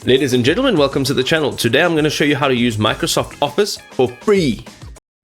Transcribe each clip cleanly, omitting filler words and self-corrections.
Ladies and gentlemen, welcome to the channel. Today I'm going to show you how to use Microsoft Office for free.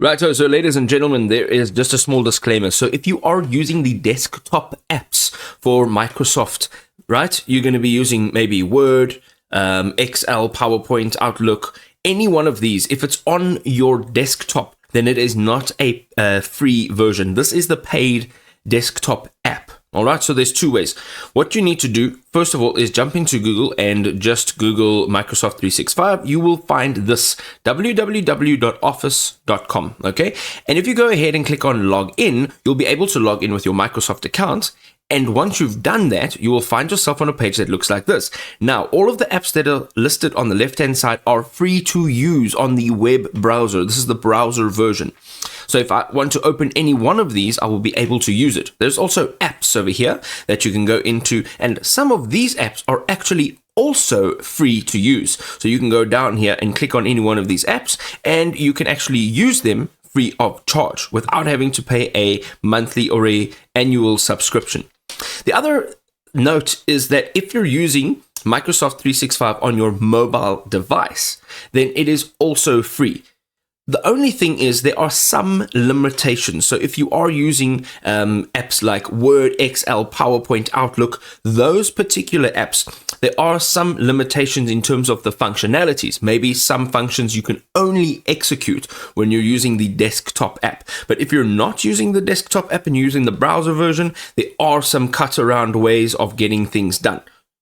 Right, so ladies and gentlemen, there is just a small disclaimer. So if you are using the desktop apps for Microsoft, right, you're going to be using maybe Word, Excel, PowerPoint, Outlook, any one of these. If it's on your desktop, then it is not a free version. This is the paid desktop app. All right, so there's two ways. What you need to do, first of all, is jump into Google and just Google Microsoft 365. You will find this www.office.com, okay? And if you go ahead and click on log in, you'll be able to log in with your Microsoft account. And once you've done that, you will find yourself on a page that looks like this. Now, all of the apps that are listed on the left-hand side are free to use on the web browser. This is the browser version. So if I want to open any one of these, I will be able to use it. There's also apps over here that you can go into, and some of these apps are actually also free to use. So you can go down here and click on any one of these apps, and you can actually use them free of charge without having to pay a monthly or a annual subscription. The other note is that if you're using Microsoft 365 on your mobile device, then it is also free. The only thing is there are some limitations. So if you are using apps like Word, Excel, PowerPoint, Outlook, those particular apps, there are some limitations in terms of the functionalities. Maybe some functions you can only execute when you're using the desktop app. But if you're not using the desktop app and you're using the browser version, there are some cut around ways of getting things done.